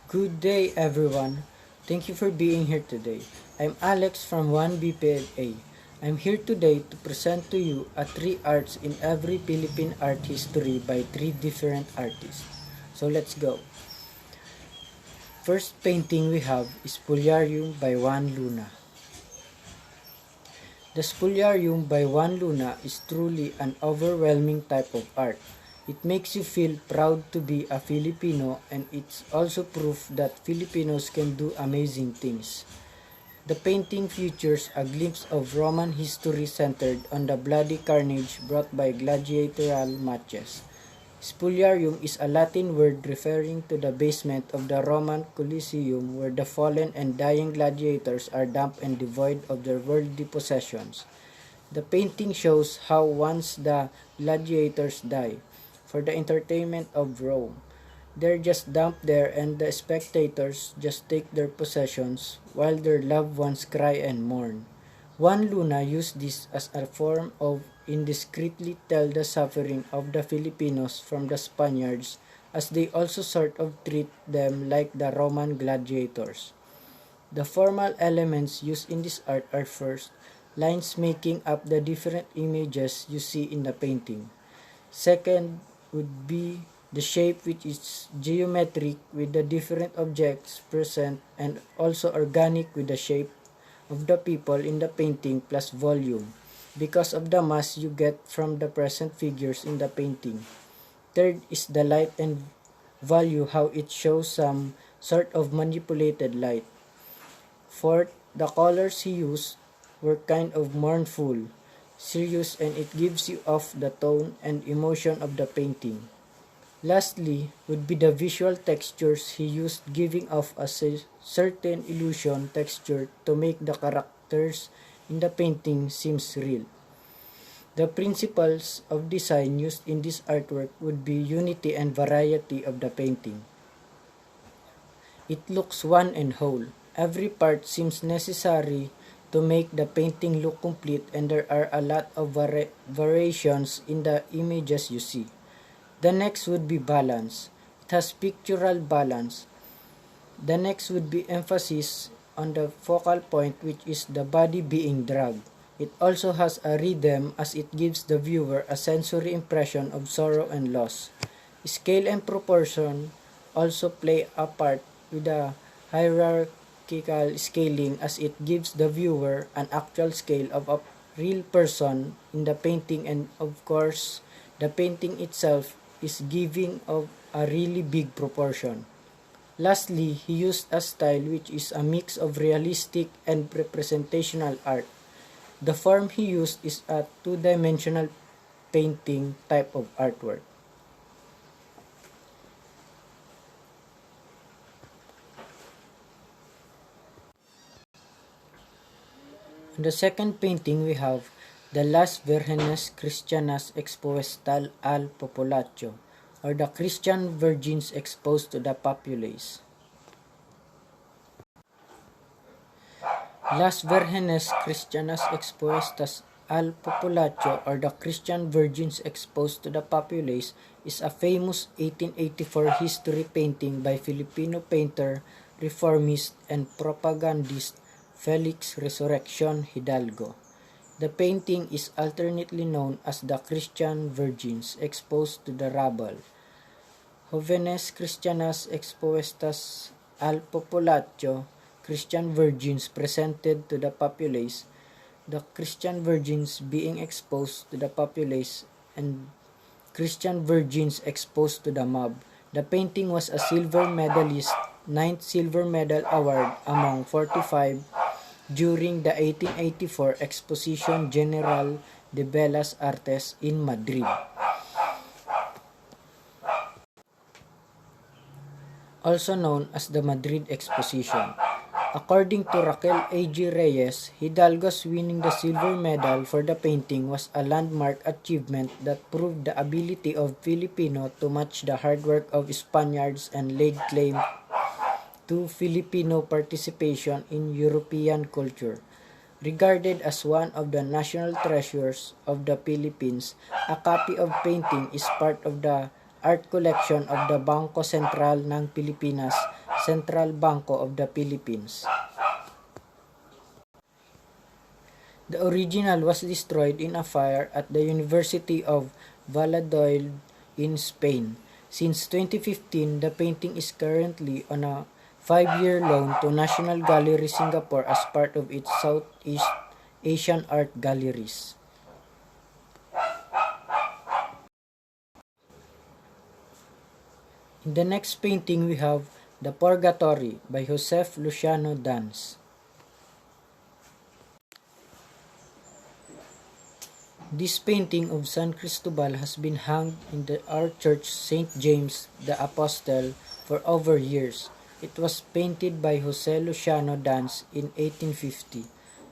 Good day, everyone. Thank you for being here today. I'm Alex from 1BPLA. I'm here today to present to you a three arts in every Philippine art history by three different artists. So let's go. First painting we have is Spoliarium by Juan Luna. The Spoliarium by Juan Luna is truly an overwhelming type of art. It makes you feel proud to be a Filipino, and it's also proof that Filipinos can do amazing things. The painting features a glimpse of Roman history centered on the bloody carnage brought by gladiatorial matches. Spoliarium is a Latin word referring to the basement of the Roman Colosseum where the fallen and dying gladiators are dumped and devoid of their worldly possessions. The painting shows how once the gladiators die, for the entertainment of Rome, they're just dumped there and the spectators just take their possessions while their loved ones cry and mourn. Juan Luna used this as a form of indiscreetly tell the suffering of the Filipinos from the Spaniards, as they also sort of treat them like the Roman gladiators. The formal elements used in this art are first, lines making up the different images you see in the painting. Second would be the shape, which is geometric with the different objects present, and also organic with the shape of the people in the painting plus volume, because of the mass you get from the present figures in the painting. Third is the light and value, how it shows some sort of manipulated light. Fourth, the colors he used were kind of mournful, serious, and it gives you off the tone and emotion of the painting. Lastly would be the visual textures he used, giving off a certain illusion texture to make the characters in the painting seems real. The principles of design used in this artwork would be unity and variety of the painting. It looks one and whole. Every part seems necessary to make the painting look complete, and there are a lot of variations in the images you see. The next would be balance. It has pictorial balance. The next would be emphasis on the focal point, which is the body being dragged. It also has a rhythm, as it gives the viewer a sensory impression of sorrow and loss. Scale and proportion also play a part with the hierarchical scaling, as it gives the viewer an actual scale of a real person in the painting, and of course the painting itself is giving of a really big proportion. Lastly, he used a style which is a mix of realistic and representational art. The form he used is a two-dimensional painting type of artwork. In the second painting we have the Las Vírgenes Cristianas Expuestas al Populacho, or the Christian Virgins Exposed to the Populace. Las Vírgenes Cristianas Expuestas al Populacho, or the Christian Virgins Exposed to the Populace, is a famous 1884 history painting by Filipino painter, reformist, and propagandist Felix Resurrection Hidalgo. The painting is alternately known as the Christian Virgins Exposed to the Rabble, Jóvenes Cristianas Expuestas al Populacho, Christian Virgins Presented to the Populace, the Christian Virgins being exposed to the populace, and Christian Virgins exposed to the mob. The painting was a silver medalist, 9th Silver Medal Award among 45 during the 1884 Exposition General de Bellas Artes in Madrid. Also known as the Madrid Exposition. According to Raquel A.G. Reyes, Hidalgo's winning the silver medal for the painting was a landmark achievement that proved the ability of Filipino to match the hard work of Spaniards and laid claim to Filipino participation in European culture. Regarded as one of the national treasures of the Philippines, a copy of painting is part of the art collection of the Bangko Sentral ng Pilipinas Central Banco of the Philippines. The original was destroyed in a fire at the University of Valladolid in Spain. Since 2015, the painting is currently on a 5-year loan to National Gallery Singapore as part of its Southeast Asian art galleries. In the next painting, we have The Purgatory by Josef Luciano Dans. This painting of San Cristobal has been hung in our church St. James the Apostle for over years. It was painted by Jose Luciano Dans in 1850.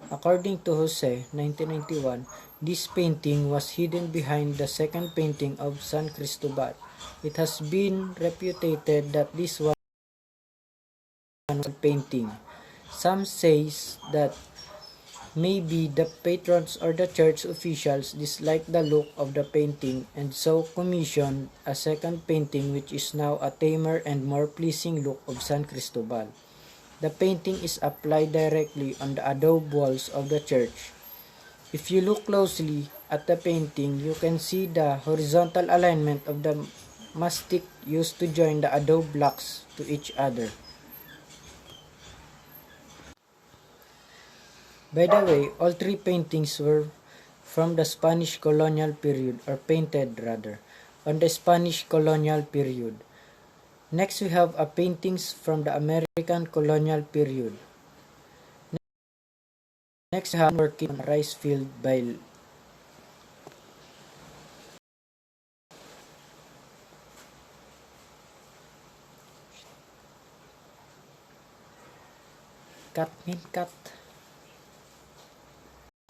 According to Jose, 1991, this painting was hidden behind the second painting of San Cristobal. It has been reputed that this was a painting. Some says that maybe the patrons or the church officials disliked the look of the painting and so commissioned a second painting which is now a tamer and more pleasing look of San Cristobal. The painting is applied directly on the adobe walls of the church. If you look closely at the painting, you can see the horizontal alignment of the mastic used to join the adobe blocks to each other. By the way, all three paintings were from the Spanish colonial period, or painted rather, on the Spanish colonial period. Next, we have paintings from the American colonial period. Next, we have Working on a Rice Field by Cut.